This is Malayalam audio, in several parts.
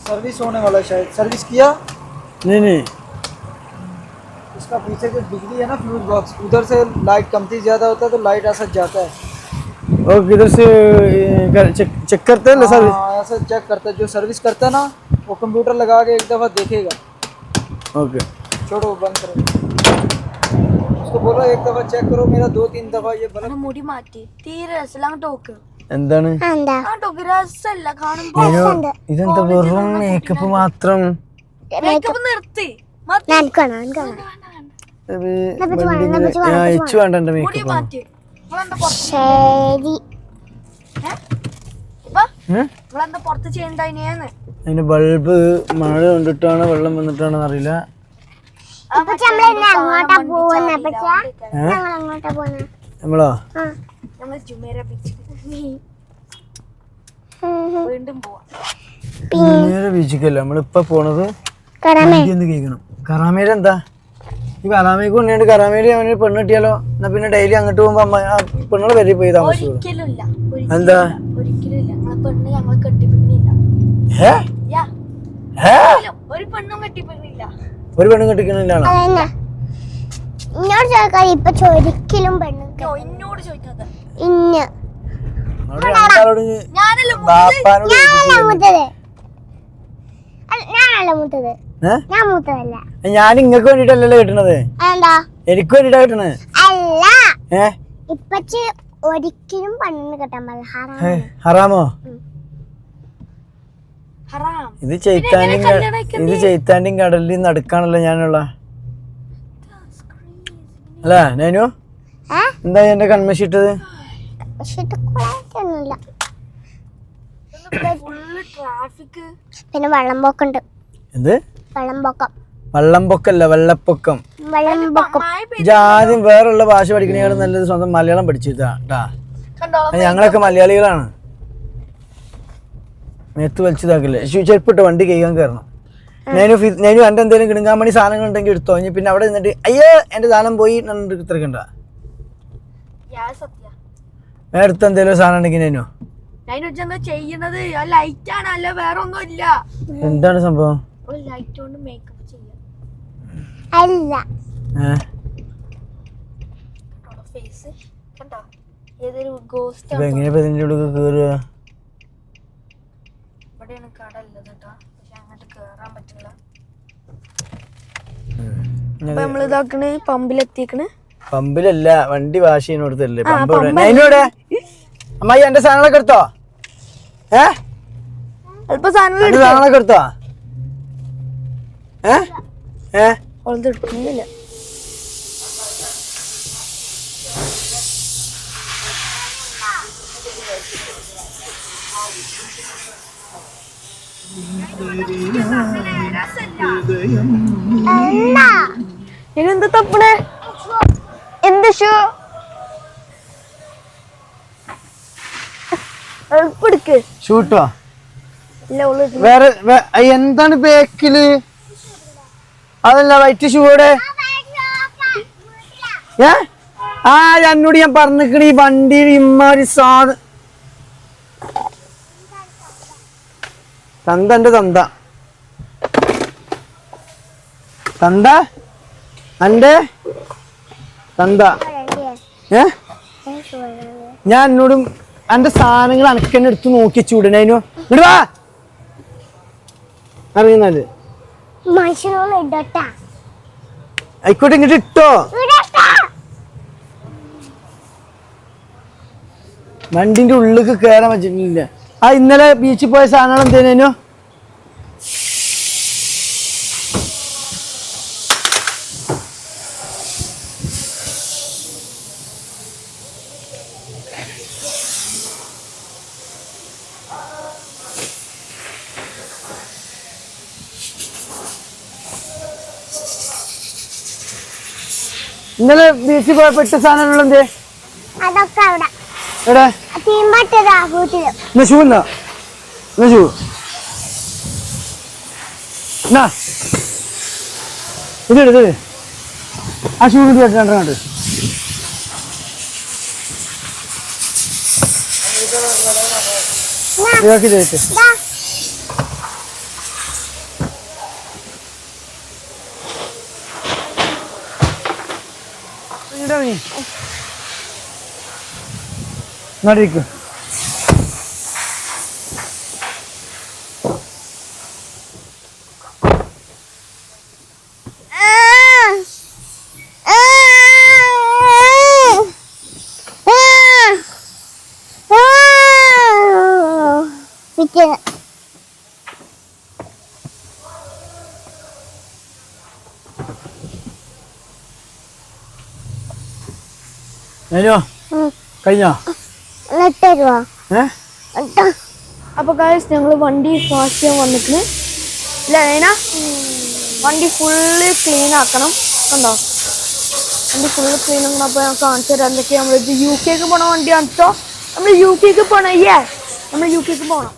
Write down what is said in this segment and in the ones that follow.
सर्विस होने वाला है शायद। सर्विस किया? नहीं इसका पीछे जो बिजली है ना फ्यूज बॉक्स, उधर से लाइट कमती ज़्यादा होता है तो लाइट ऐसा जाता है। और किधर से चेक करते हैं ना सर्विस? हाँ ऐसा चेक करता है, जो सर्विस करता है ना वो कंप्यूटर लगा के एक दफ़ा देखेगा। ओके छोड़ो बंद करो, उसको बोलो एक दफ़ा चेक करो मेरा, 2-3 दफ़ा ये बल्ब മുടി മാറ്റി തീരെ രസമില്ല ടോക്ക് എന്താണ് ആ ടോക്ക് രസമല്ല കാണുമ്പോ ഇതെന്താ വെറും മേക്കപ്പ് മാത്രം? മേക്കപ്പ് നിർത്തി ഇച്ചു വേണ്ട എന്റെ മുടി മേക്കപ്പ്. മാറ്റി നിങ്ങളെന്താ പുറത്ത് ചെയ്യണ്ടായിനേന്ന് അതിന് ബൾബ് മഴ കൊണ്ടിട്ടാണ് വെള്ളം വന്നിട്ടാണോ അറിയില്ല. നമ്മളോ നമ്മള് ജുമേര ബീച്ച് വീണ്ടും പോവാം. നേരെ ബീച്ചിക്കല്ല നമ്മളിപ്പൊ പോണത്. ഒന്ന് കേൾക്കണം. കറാമേല എന്താ ഈ കറാമയ്ക്ക് കൊണ്ടുപോയിട്ട് കറാമേലി അവന് പെണ്ണ് കിട്ടിയാലോ? എന്നാ പിന്നെ ഡെയിലി അങ്ങോട്ട് പോകുമ്പോ അമ്മ ആ പെണ്ണുകളെ വരെ പോയി താമസിച്ചു. ഒരിക്കലും ഇല്ല, എന്താ ഒരിക്കലും ഇല്ല. ഞങ്ങളെ പെണ്ണ് ഞങ്ങൾ കെട്ടിപ്പിക്കുന്നില്ല. ഒരു പെണ്ണും കെട്ടിപ്പിക്കുന്നില്ല. ഒരു പെണ്ണും കെട്ടിക്കണില്ലാണോ? ഇന്നോട് ചോദിക്കാൻ ഇപ്പൊ ഒരിക്കലും പെണ്ണു എന്നോട് ചോദിക്കാതെ ഞാൻ ഇങ്ങക്ക് വേണ്ടിട്ടല്ലല്ലോ കിട്ടണത്, എനിക്ക് വേണ്ടിട്ടാ കിട്ടണത്. അല്ല ഇപ്പച്ചി ഒരിക്കലും പെണ്ണിന് കെട്ടാൻ പാടില്ല. ഹറാമോ? ഹറാം. ഇത് ചെയ്ത്താൻഡിയും കടലിൽ നടുക്കാണല്ലോ ഞാനുള്ള. അല്ല നേനു എന്താ എന്റെ കൺമശിട്ടത്? പിന്നെ വെള്ളംപോക്കുണ്ട്. എന്ത് വെള്ളംപോക്കം? വെള്ളംപൊക്കല്ല, വെള്ളപ്പൊക്കം. ആദ്യം വേറുള്ള ഭാഷ പഠിക്കണേക്കാളും നല്ലത് സ്വന്തം മലയാളം പഠിച്ചിട്ടാ. ഞങ്ങളൊക്കെ മലയാളികളാണ്. മേത്ത് വലിച്ചതാക്കില്ലേ? ചെരുപ്പിട്ട് വണ്ടി കൈകാൻ കയറണം. നേനു എൻ്റെ എന്തെങ്കിലും കിണുങ്ങാൻ വേണ്ടി സാധനങ്ങൾ ഉണ്ടെങ്കിൽ എടുത്തോ. ഇനി പിന്നെ അവിടെ നിന്നിട്ട് അയ്യോ എന്റെ സാധനം പോയി ഇത്രക്കണ്ട. അടുത്ത എന്തെങ്കിലും സാധനം ഉണ്ടെങ്കിൽ നേനു ചെയ്യുന്നത് ലൈറ്റ് ആണ്, അല്ല വേറെ ഒന്നും ഇല്ല. എന്താണ് സംഭവം? ലൈറ്റ് കൊണ്ട് മേക്കപ്പ് ചെയ്യാം. അല്ല ഫേസ് കണ്ടോ? ഏതൊരു ഗോസ്റ്റ് എങ്ങനെയാ ഇതിന്റെ ഉള്ളിൽ കേറുക? ഇവിടെയാണ് കടല്ലത് കേട്ടോ, പക്ഷെ അങ്ങോട്ട് കേറാൻ പറ്റില്ല. നമ്മള് ഇതാക്കണ് പമ്പിലെത്തിക്കണ്. പമ്പിലല്ല, വണ്ടി വാഷ് ചെയ്യുന്നിടത്തല്ലേ പമ്പ്. അതിനോടെ അമ്മായി എന്റെ സാധനങ്ങളൊക്കെ എടുത്തോ? അല്പ സാധനങ്ങൾ സാധനങ്ങളൊക്കെ എടുത്തോ? എടുക്കുന്നില്ല. ഇതെന്ത് തപ്പണേ? എന്ത് ഷൂ? ഷൂട്ടോ? വേറെ എന്താണ് ബേക്കില്? അതല്ല വൈറ്റ് ഷൂടെ. എന്നോട് ഞാൻ പറഞ്ഞിക്കണ ഈ വണ്ടിയിൽ ഇമ്മാരി തന്റെ തന്ത അന്റെ തന്ത. ഞാൻ എന്നോടും എന്റെ സാധനങ്ങൾ അനക്കെന്നെ എടുത്ത് നോക്കി ചൂടനു ഇടുവാ അറിയുന്നത്. ആയിക്കോട്ടെ ഇങ്ങോട്ട് ഇട്ടോ. വണ്ടിന്റെ ഉള്ളിലേക്ക് കയറാൻ പറ്റില്ല. ആ ഇന്നലെ ബീച്ചിൽ പോയ സാധനങ്ങൾ എന്തേനു? ഇന്നലെ ബീച്ചിൽ പോയപ്പോ ഇട്ട സാധനങ്ങൾ എന്തേ? അതൊക്കെ അവിടെ എവിടെ? ഷൂ എന്നാ ഷൂ ഇത് ആ ഷൂ ഇത് രണ്ടെണ്ണുണ്ട്. ഇതാക്കി ചോദിച്ചു ഇങ്ങോട്ടിരിക്കും. കഴിഞ്ഞോ? അപ്പൊ ഗൈസ് ഞങ്ങൾ വണ്ടി വാഷ് ചെയ്യാൻ വന്നിട്ട് ഇല്ല വണ്ടി ഫുള്ള് ക്ലീൻ ആക്കണം. കണ്ടോ വണ്ടി ഫുള്ള് ക്ലീൻ ആക്കണം. അപ്പൊ ഞാൻ കാണിച്ചു തരാം എന്തൊക്കെയാ. നമ്മളിത് UK പോണ വണ്ടിയാണ് കേട്ടോ. നമ്മൾ UK പോണം. നമ്മൾ UK പോണം.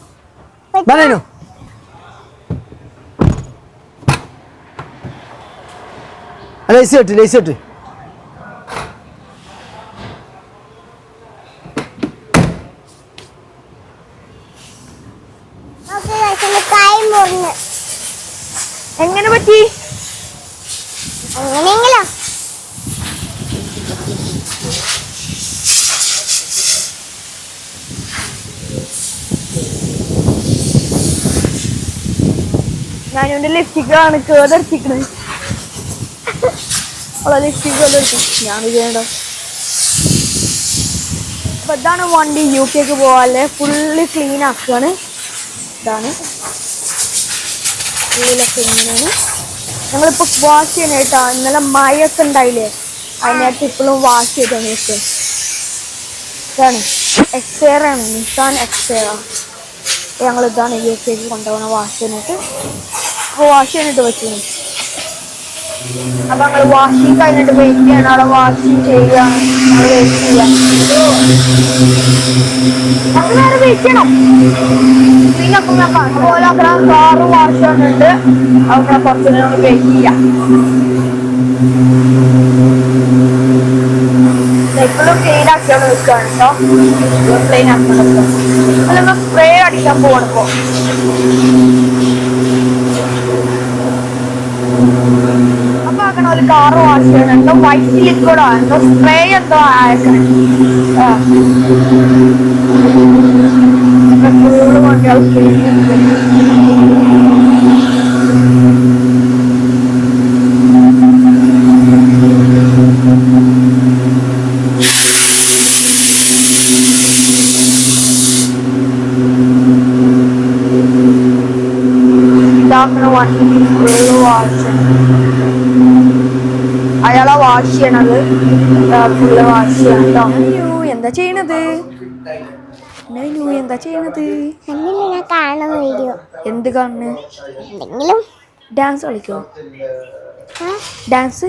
ലൈസ് കെട്ട്. എങ്ങനെ പറ്റി? അങ്ങനെയെങ്കിലോ ഞാനിവന്റെ ലിപ്സ്റ്റിക്കാണ് കേടെടുത്തിക്കണത്. അവളെ ലിപ്സ്റ്റിക് കേടെടുത്തു. ഞാൻ വിചാരിച്ചോ. അപ്പൊ ഇതാണ് വണ്ടി UK പോവാല്ലേ. ഫുള്ള് ക്ലീൻ ആക്കുകയാണ്. ഇതാണ് ഫുള്ള് ക്ലീനാണ്. ഞങ്ങളിപ്പോ വാഷ് ചെയ്യാനായിട്ടാ. ഇന്നലെ മഴയൊക്കെ ഉണ്ടായില്ലേ, അതിനകത്ത് ഇപ്പോഴും വാഷ് ചെയ്താണ്. ഇതാണ് എക്സേറാണ്, നിസാൻ എക്സേറ. ഞങ്ങളിതാണ് UK കൊണ്ടുപോകണ വാഷ് ചെയ്യാനായിട്ട്. അപ്പോൾ വാഷ് ചെയ്യാനായിട്ട് പറ്റുന്നു. അപ്പൊ ഞങ്ങൾ വാഷിങ് കഴിഞ്ഞിട്ട് വെയിറ്റ് ചെയ്യണം. അവിടെ വാഷിങ് ചെയ്യാണ്. വെയിറ്റ് ചെയ്യാം. ഞങ്ങൾ വേറെ വെയിറ്റ് ചെയ്യണം. പിന്നെ അപ്പം ഞാൻ അതുപോലെ അവിടെ കാറ് വാഷ് ചെയ്യുന്നുണ്ട്. അവിടെ കുറച്ച് നേരം വെയിറ്റ് ചെയ്യാം. ഇപ്പോഴും ക്ലീൻ ആക്കിയാണ് വെക്കുകയാണ് കേട്ടോ. ക്ലീൻ ആക്കണം. അല്ല നമ്മൾ സ്പ്രേ അടിക്കാൻ പോവാണ് ഇപ്പോ. അപ്പൊ ആക്കണ ഒരു കാറ് വാഷ് ചെയ്യണം. എന്തോ വൈറ്റ് ലിക്വിഡോ എന്തോ സ്പ്രേ എന്തോ ആക്കണം. ഫുള്ള് വണ്ടികൾ ക്ലീൻ. അയാളെ വാഷ് ചെയ്യണത് ഫുള്ള് വാഷ് ചെയ്യണം കേട്ടോ. എന്താ ചെയ്യണത്? എന്താ ചെയ്യണത്? ഞാൻ കാണുന്ന വീഡിയോ. എന്ത് കാണുന്നു? എന്തെങ്കിലും ഡാൻസ് കളിക്കോ? ഡാൻസ്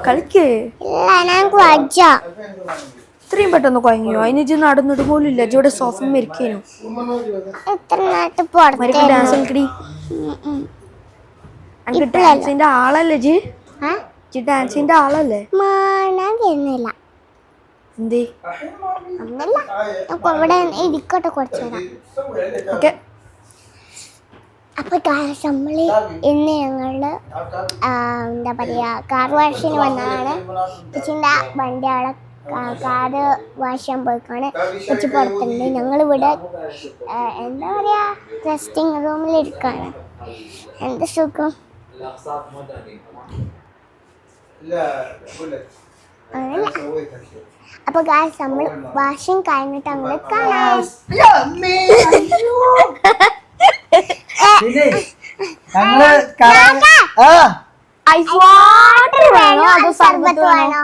കളിക്കേ? ഇത്രയും പെട്ടെന്ന് കുഴങ്ങിയോ? അതിന് ഇജ്ജ് നടന്നിട്ട് പോലും ഇല്ല. ഇവിടെ സോഫ മരിക്കേനു. ഡാൻസ് കളിക്കടി. എനിക്ക് ഡാൻസിന്റെ ആളല്ലേ ജി? ഡാൻസിന്റെ ആളല്ലേ? എന്തേ? ഇവിടെ ഇരിക്കട്ടെ കുറച്ചേരാം. ഓക്കെ. അപ്പൊ നമ്മള് ഇന്ന് ഞങ്ങള് എന്താ പറയാ കാർ വാഷിന് വന്നതാണ്. കൊച്ചിൻ്റെ വണ്ടി അവിടെ കാറ് വാഷ് ചെയ്യാൻ പോയിക്കാണ്. കൊച്ചു പുറത്തുണ്ട്. ഞങ്ങളിവിടെ എന്താ പറയാ റെസ്റ്റിംഗ് റൂമിൽ ഇരിക്കാണ്. എന്ത് സുഖം. അപ്പൊ ഗായ്സ് നമ്മൾ വാഷിംഗ് കഴിഞ്ഞിട്ട് അങ്ങോട്ട് കാണാം. ഐസ് വാട്ടർ വേണോ അതോ സർബത്ത് വേണോ?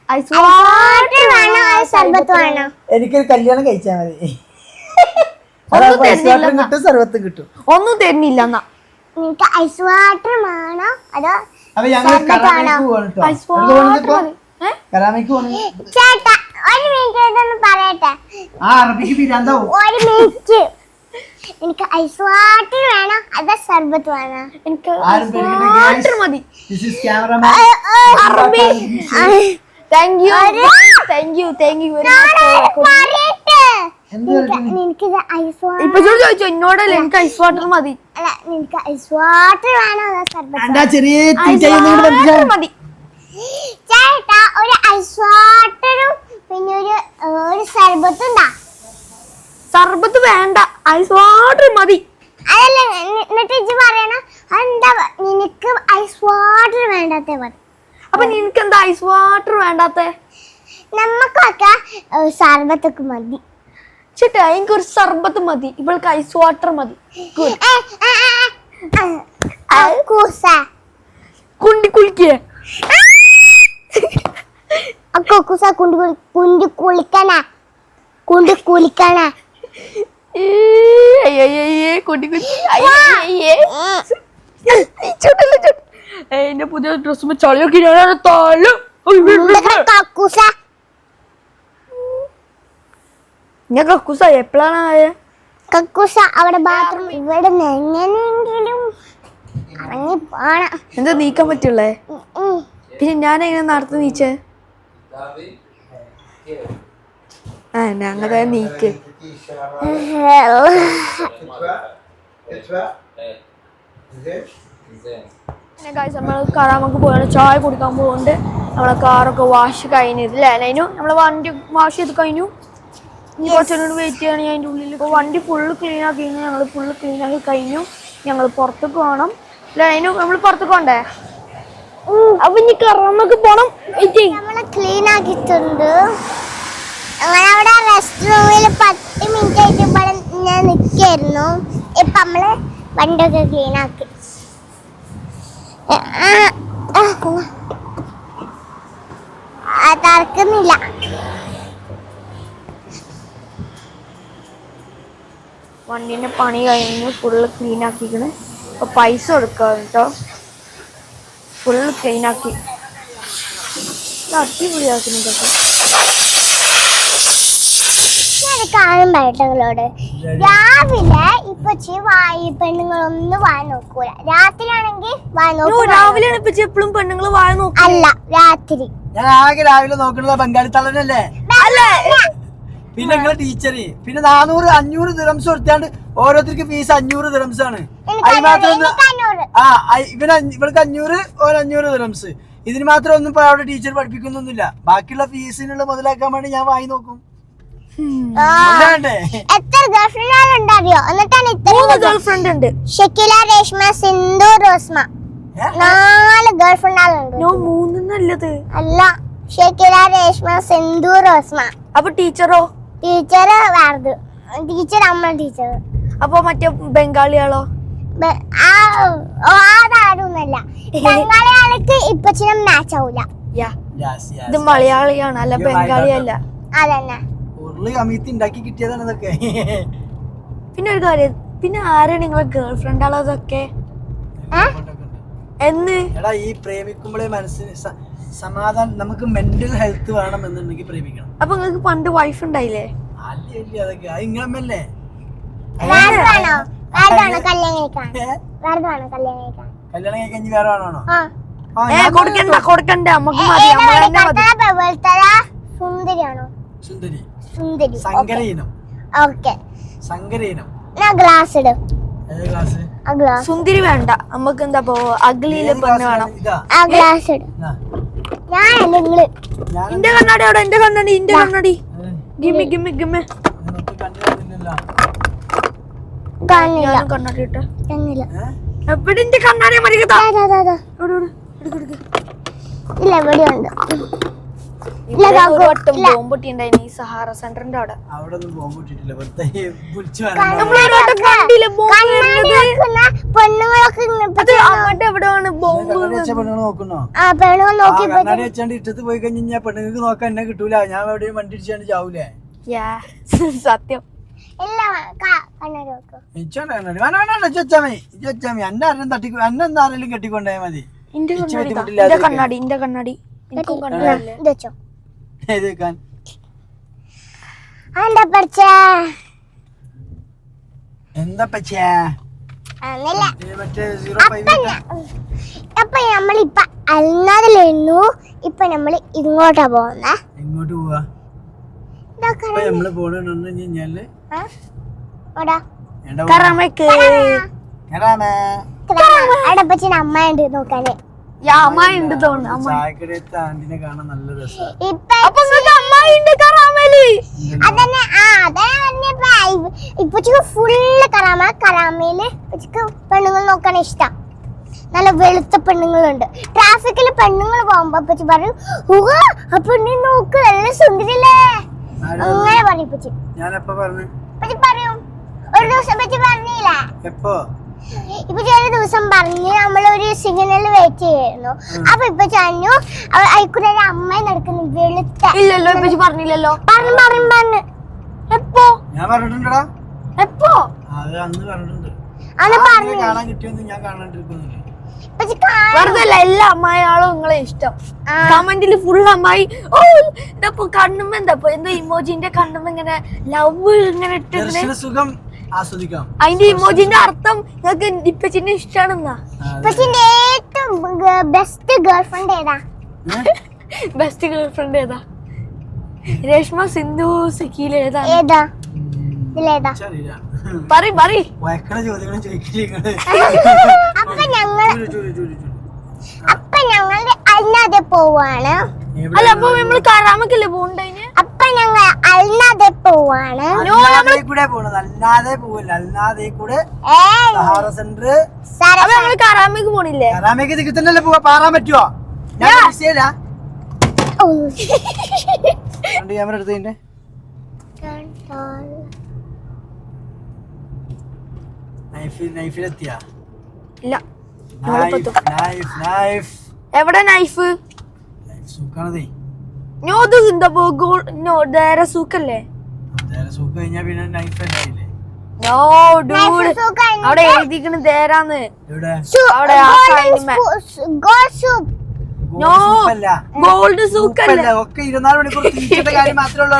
ഐസ് വാട്ടർ വേണോ അതോ സർബത്ത് വേണോ? എനിക്കൊരു കല്യാണം കഴിച്ചാ മതി. സർബത്തും കിട്ടും. ഒന്നും തരുന്നില്ല. എന്നാ നിനക്ക് ഐസ് വാട്ടർ വേണോ അതോ ചേട്ടാ ഒരു മിനിറ്റ് പറയട്ടെ. ഒരു മിനിറ്റ്. എനിക്ക് ഐസ് വാട്ടർ വേണോ അതോ സർബത്ത് വേണോ? എനിക്ക് വാട്ടർ മതി. Thank you very much. നിനക്ക് ഐസ് വാട്ടർ ഇപ്പൊ ചോദിച്ചോ എന്നോടല്ലേ എനിക്ക് ഐസ് വാട്ടർ മതി. അല്ല നിനക്ക് ഐസ് വാട്ടർ വേണോ അതോ സർബത്ത്? എന്താ ചെറിയ മതി. ചേട്ടാ ഒരു ഐസ് വാട്ടറും പിന്നെ ഒരു സർബത്തും ഉണ്ടാ. സർബത്ത് വേണ്ട, ഐസ് വാട്ടർ മതി. അതല്ല എന്നിട്ട് ഇജ്ജ് പറയണ എന്താ നിനക്ക് ഐസ് വാട്ടർ വേണ്ടാത്ത പറ. അപ്പൊ നിനക്ക് എന്താ ഐസ് വാട്ടർ വേണ്ടാത്ത? നമ്മക്കൊക്കെ സർബത്തൊക്കെ മതി. ചേട്ടാ എനിക്കൊരു സർബത്ത് മതി, ഇവൾക്ക് ഐസ് വാട്ടർ മതി. കുണ്ടി കുളിക്കേ എന്റെ പുതിയ ഡ്രസ് ചളിയൊക്കെ ഞാൻ കക്കൂസ എപ്പോഴാണ് ആയ കക്കൂസ അവിടെ ബാത്റൂം ഇവിടെ എങ്ങനെയെങ്കിലും ഇറങ്ങി പോണം. എന്താ നീക്കാൻ പറ്റുള്ളേ? പിന്നെ ഞാൻ എങ്ങനെ നടത്തി നീച്ചേ? അങ്ങനെ നീക്ക്. നമ്മൾ കറാമക്ക് പോയാണ്, ചായ കുടിക്കാൻ പോകുന്നുണ്ട്. നമ്മളെ കാറൊക്കെ വാഷ് കഴിഞ്ഞില്ലേ? അതിനു നമ്മളെ വണ്ടി വാഷ് ചെയ്ത് കഴിഞ്ഞു. ഇനി കുറച്ചുകൂടി വെയിറ്റ് ചെയ്യണമെങ്കിൽ അതിൻ്റെ ഉള്ളിൽ. ഇപ്പോൾ വണ്ടി ഫുള്ള് ക്ലീൻ ആക്കി കഴിഞ്ഞു. ഞങ്ങൾ ഫുള്ള് ക്ലീൻ ആക്കി കഴിഞ്ഞു. ഞങ്ങൾ പുറത്തേക്ക് പോകണം അല്ലേ? അതിനു നമ്മൾ പുറത്തേക്ക് പോകണ്ടേ? അപ്പൊ ഇനി കറാമക്ക് പോണം. നമ്മള് ക്ലീൻ ആക്കിയിട്ടുണ്ട്. അങ്ങനെ അവിടെ റെസ്റ്റ് റൂമിൽ 10 മിനിറ്റ് ആയിട്ട് ഇവിടെ ഞാൻ നിൽക്കായിരുന്നു. ഇപ്പൊ നമ്മള് വണ്ടിയൊക്കെ ക്ലീൻ ആക്കി. തറക്കുന്നില്ല. വണ്ടീൻ്റെ പണി കഴിഞ്ഞു, ഫുള്ള് ക്ലീൻ ആക്കിക്കണ്. അപ്പോൾ പൈസ കൊടുക്കുക കേട്ടോ. ഫുള്ള് ക്ലീൻ ആക്കി അടിപൊളിയാക്കുന്നു കേട്ടോ. കാണുമ്പോട്ടങ്ങളോട് രാവിലെ ഇപ്പൊ പെണ്ണുങ്ങളൊന്നും വായ നോക്കൂല. രാത്രി ആണെങ്കിൽ രാവിലെയാണ് ഇപ്പൊ എപ്പോഴും പെണ്ണുങ്ങൾ വായ നോക്കും. അല്ല രാത്രി. ഞാൻ ആകെ രാവിലെ നോക്കുന്നത് ബംഗാളി തള്ളനല്ലേ? പിന്നെ നിങ്ങളെ ടീച്ചറ് പിന്നെ 400-500 ദിറംസ് കൊടുത്താണ്ട് ഓരോരുത്തർക്ക് ഫീസ് 500 ദിറംസ് ആണ്. അതിന് മാത്രം ഇവൾക്ക് 500 500 ദിറംസ്. ഇതിന് മാത്രം ഒന്നും ഇപ്പൊ അവിടെ ടീച്ചർ പഠിപ്പിക്കുന്നൊന്നുമില്ല. ബാക്കിയുള്ള ഫീസിനുള്ള മുതലാക്കാൻ വേണ്ടി ഞാൻ വായി നോക്കും. എത്ര ഗേൾഫ്രണ്ട് അറിയോ? എന്നിട്ടാണ് ഗേൾഫ്രണ്ട് ഉണ്ട്. ഷക്കീല, രേഷ്മ, സിന്ധു, റോസ്മ 4 ഗേൾഫ്രണ്ട്. 3 അല്ല, ഷക്കീല, രേഷ്മ, സിന്ധു, റോസ്മ. അപ്പൊ ടീച്ചറോ? ടീച്ചർ വേറെ ടീച്ചർ നമ്മളെ ടീച്ചർ. അപ്പൊ മറ്റേ ബംഗാളികളോ? അതാരൊന്നല്ല. ബംഗാളികൾക്ക് ഇപ്പച്ചിനെ മാച്ച് ആവൂല. ഇത് മലയാളിയാണ്, അല്ല ബംഗാളി അല്ല. അതന്നെ ഉണ്ടാക്കി കിട്ടിയതാണ് ഇതൊക്കെ. പിന്നെ ഒരു കാര്യം, പിന്നെ ആരാണ് നിങ്ങളെ ഗേൾഫ്രണ്ട് ആളതൊക്കെ? എന്ന് എടാ ഈ പ്രേമിക്കുമ്പോഴേ മനസ്സിന് സമാധാനം, നമുക്ക് മെന്റൽ ഹെൽത്ത് വേണം എന്നുണ്ടെങ്കിൽ പ്രേമിക്കണം. അപ്പൊ നിങ്ങൾക്ക് പണ്ട് വൈഫ് ഉണ്ടായില്ലേ? അല്ലേ അതൊക്കെ ഇങ്ങളമ്മല്ലേ? കല്യാണം കഴിക്കാൻ വേറെ ആണോ? കൊടുക്കണ്ട, നമുക്ക് മതി. സുന്ദരിയാണോ? സുന്ദരി. സുന്ദരി. സങ്കരയിനം. ഓക്കേ. സങ്കരയിനം. ഗ്ലാസ് ഇട്. ഏത് ഗ്ലാസ്? ആ ഗ്ലാസ്. സുന്ദരി വേണ്ട, നമുക്ക് എന്താ അഗ്ലിയിലെ പെണ്ണ് വേണം. ആ ഗ്ലാസ് ഇട്. ഞാനല്ല നിങ്ങള്. ഇന്റെ കണ്ണാടി അവിടെ, ഇന്റെ കണ്ണാടി, ഇന്റെ കണ്ണാടി. ഗിമ്മി ഗിമ്മി ഗിമ്മി. കാണില്ല. കണ്ണാടി ഇട്ട കാണില്ല. എവിടെ ഇന്റെ കണ്ണാടി മരിക്കതാ? ഇല്ല ഇവിടെ ഉണ്ട്. ബോംബുട്ടിണ്ടായി സഹാറ സെന്ററിന്റെ അവിടെ. ഇട്ടത്ത് പോയി കഴിഞ്ഞാൽ പെണ്ണുങ്ങൾക്ക് നോക്കാൻ എന്നെ കിട്ടൂല. ഞാൻ എവിടെയും വണ്ടി ഇടിച്ചാണ്ട് ചാവൂലേ? സത്യം. എന്നെ കെട്ടിക്കൊണ്ടായ മതി. കണ്ണാടി ഇന്റെ കണ്ണാടി അപ്പൊ നമ്മളിപ്പൊ അൽനാദിലിരുന്നു. ഇപ്പൊ നമ്മള് ഇങ്ങോട്ടാ പോകുന്നേ. എങ്ങോട്ട് പോവാ? ഇപ്പൊ നമ്മള് പോണെന്ന് കഴിഞ്ഞാല് കറാമയ്ക്ക് അവിടെ പച്ചിന് അമ്മ ഉണ്ട് നോക്കാന്. അമ്മ ഉണ്ട് തോന്നുന്നു. ചായക്കടയത്തെ ആന്റിനെ കാണാൻ നല്ല രസം. അതന്നെ ഇപ്പച്ചിക്ക് ഫുള്ള് കറാമയില് ഇപ്പച്ചിക്ക് പെണ്ണുങ്ങൾ നോക്കാൻ ഇഷ്ടം. നല്ല വെളുത്ത പെണ്ണുങ്ങളുണ്ട്. ട്രാഫിക്കില് പെണ്ണുങ്ങൾ പോകുമ്പോ ഇപ്പച്ചി പറയും ആ പെണ്ണിനെ നോക്ക് നല്ല സുന്ദരില്ലേ അങ്ങനെ പറയും ഇപ്പച്ചി. ഞാനെപ്പോ പറഞ്ഞു ഇപ്പച്ചി പറയും ഒരു ദിവസം ഇപ്പച്ചി പറഞ്ഞില്ലേ? എപ്പോ? ഇപ്പൊ ഒരു ദിവസം പറഞ്ഞ് നമ്മളൊരു സിഗ്നലിൽ വെയിറ്റ് ചെയ്യായിരുന്നു. അപ്പൊ ഇപ്പൊ ചാഞ്ഞു അയക്കൂടെ ഒരു അമ്മ നടക്കുന്നു വെളുത്ത. ഇല്ലല്ലോ ഇപ്പച്ചി പറഞ്ഞില്ലല്ലോ. പറഞ്ഞു എപ്പോ? ഞാൻ പറഞ്ഞിട്ടുണ്ടടാ. എപ്പോ? അത് അന്ന് പറഞ്ഞിട്ടുണ്ട്. അന്ന് പറഞ്ഞു കാണാൻ കിട്ടിയൊന്നും ഞാൻ കാണാണ്ടിരിക്കുന്നില്ല. വെറുതെ എല്ലാ അമ്മായിയാളും നിങ്ങളെ ഇഷ്ടം. കമന്റില് ഫുൾ അമ്മായി ഓ ഇതപ്പോ കണ്ണുമ്പോ എന്താ ഇമോജിന്റെ കണ്ണുമ്പോ ഇങ്ങനെ ലവ് ഇങ്ങനെ ഇട്ടിട്ട് സുഖം ആസ്വദിക്കാം. അതിന്റെ ഇമോജിന്റെ അർത്ഥം നിങ്ങൾക്ക് ഇപ്പച്ചിന്റെ ഇഷ്ടാണെന്നാ. ഇപ്പച്ചിന്റെ ഏറ്റവും ബെസ്റ്റ് ഗേൾഫ്രണ്ട് ഏതാ? ബെസ്റ്റ് ഗേൾഫ്രണ്ട് ഏതാ? രേഷ്മ, സിന്ധു, സക്കീല ഏതാ? ഏതാ ഇതിലേതാ? പറയ് അപ്പൊ ഞങ്ങൾ അല്ലാതെ പോവാണ്. അല്ല അപ്പൊ നമ്മള് കറാമക്കല്ലേ പോണ്ടതിന്? അപ്പൊ ഞങ്ങൾ അല്ലാതെ പോവാണ്. അല്ലാതെ പോവില്ല. അല്ലാതെ കൂടെ നമ്മള് കറാമയ്ക്ക് പോണില്ലേ? കറാമയ്ക്ക് തിക്കത്തന്നെ പോവാ. പാറാൻ പറ്റുവോ? ക്യാമറ എടുത്തതിന്റെ നൈഫിലെത്തിയാ? ഇല്ല. നൈഫ് എവിടെ നൈഫ്? സൂക്കാണതേ. സൂക്കല്ലേ? സൂക്ക് കഴിഞ്ഞാ പിന്നെ നൈഫ് അല്ലേ? അവിടെ എഴുതിക്കണ് ദേരാന്ന്. അവിടെ ഗോൾഡ് സൂക്കല്ല. ഒക്കെ 24 മണിക്കൂർ തീറ്റയുടെ കാര്യം മാത്രമേ ഉള്ളൂ.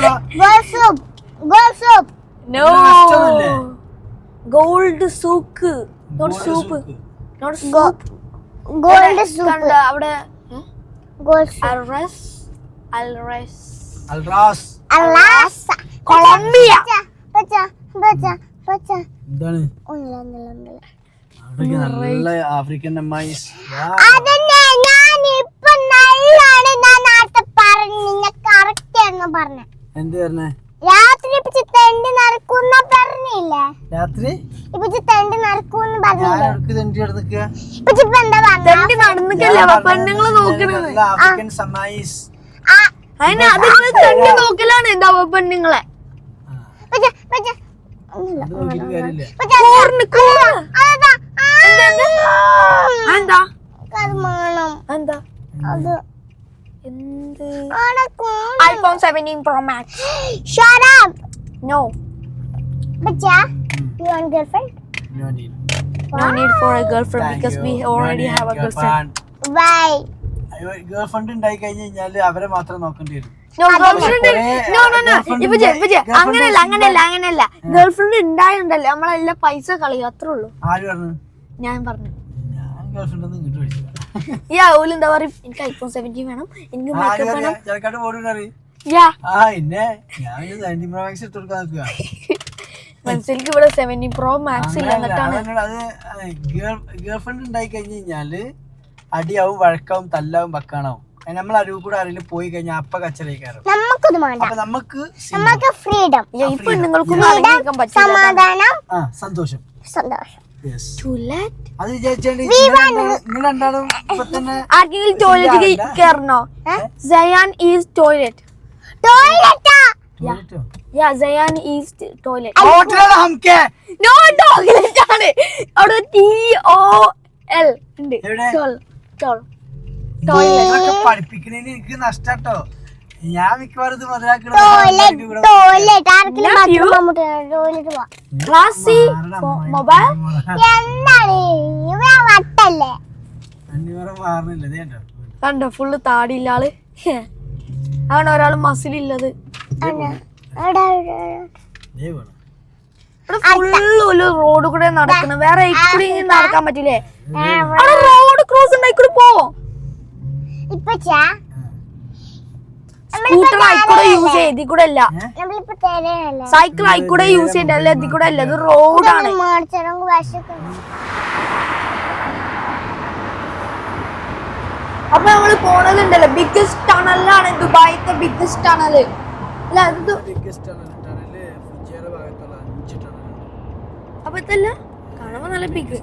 Gold souk not soup. Gold soup അവിടെ കൊളംബിയ. എന്താണ് നല്ല ആഫ്രിക്കൻ അമ്മായിസ്? അതന്നെ ഞാൻ ഇപ്പൊ നല്ലാണ് ഞാൻ നേരത്തെ പറഞ്ഞു. കറക്റ്റ് ആയിരുന്നു പറഞ്ഞ. എന്ത് പറഞ്ഞേ? രാത്രി ഇപ്പൊ തെണ്ടി നടക്കുന്ന പറഞ്ഞില്ലേ? രാത്രി ഇപ്പൊ തെണ്ടി നടക്കൂന്ന് പറഞ്ഞില്ലേ? ഇപ്പൊ എന്താ തെണ്ടി നടന്നിക്കല്ലേ പെണ്ണുങ്ങള് നോക്കണത്? ആഫ്രിക്കൻ സമായിസ്. അതിന് അത് തെണ്ടി നോക്കലാണ് എന്താ പെണ്ണുങ്ങളെ. iPhone 17 Pro Max. Shut up. No. Bacha, you want girlfriend? No need. No need for a girlfriend because we already have a girlfriend. Why? Girlfriend ഉണ്ടായി കഴിഞ്ഞാല് അവരെ മാത്രം നോക്കേണ്ടി വരും. No. അങ്ങനെയല്ല. ഗേൾഫ്രണ്ട് ഉണ്ടായിട്ടുണ്ടല്ലോ നമ്മളെല്ലാം പൈസ കളയും അത്രേ ഉള്ളൂ. ആര് പറഞ്ഞു? ഞാൻ പറഞ്ഞു. ഞാൻ ഗേൾഫ്രണ്ട് ഒന്നും ഇങ്ങോട്ട് വിളിച്ചില്ല. എന്താ പറയും എനിക്ക് iPhone 17 വേണം, എനിക്ക് മേക്കപ്പ് വേണം. മനസ്സിലേക്ക് ഇവിടെ 17 Pro Max ഇല്ല. എന്നിട്ടാണ് ഗേൾഫ്രണ്ട് ഉണ്ടായി കഴിഞ്ഞു കഴിഞ്ഞാല് അടിയാവും, വഴക്കാവും, തല്ലാവും, ബക്കാണാവും. നമ്മൾ അരുവ് കൂടെ ആരെങ്കിലും പോയി കഴിഞ്ഞാൽ അപ്പ കച്ചറയിക്കാറും. നമുക്ക് ഫ്രീഡം, ഇപ്പൊ നിങ്ങൾക്കും സമാധാനം, സന്തോഷം. അത് ആർക്കെങ്കിലും toilet കയറണോ? Zayan is toilet. Yeah, Zayan is toilet. No toilet ആണ്. അവിടെ TOL ഉണ്ട്. പഠിപ്പിക്കണേന് എനിക്ക് നഷ്ടാട്ടോ. ഞാൻ മിക്കവാറും ഇത് മുതലാക്കണ കണ്ടോ ഫുള്ള് താടിയില്ല ആള്. ആണ് ഒരാള് മസിലില്ലത്. ഫുള്ള് റോഡ് കൂടെ നടക്കണം. വേറെ ഇക്കുറി നടക്കാൻ പറ്റില്ലേ? റോഡ് ക്രോസ് ഉണ്ടായിക്കൂടി പോവോ? സ്കൂട്ടർ ആയിക്കൂടെ യൂസ് ചെയ്ത് ഇതിൽ കൂടെ അല്ല നമ്മളിപ്പോ തേരയല്ലേ സൈക്കിൾ ആയിക്കൂടെ യൂസ് ചെയ്യണ്ടല്ല ഇതിൽ കൂടെ അല്ല ഇത് റോഡാണ് മേടിച്ചു വശത്ത് അപ്പൊ നമ്മള് പോണതുണ്ടല്ലോ ബിഗ്ഗസ്റ്റ് ടണലാണ് ദുബായിത്തെ ബിഗ്ഗസ്റ്റ് ടണല് അല്ല അത് അപ്പൊ ഇതല്ല കാണുമ്പോ നല്ല ബിഗ്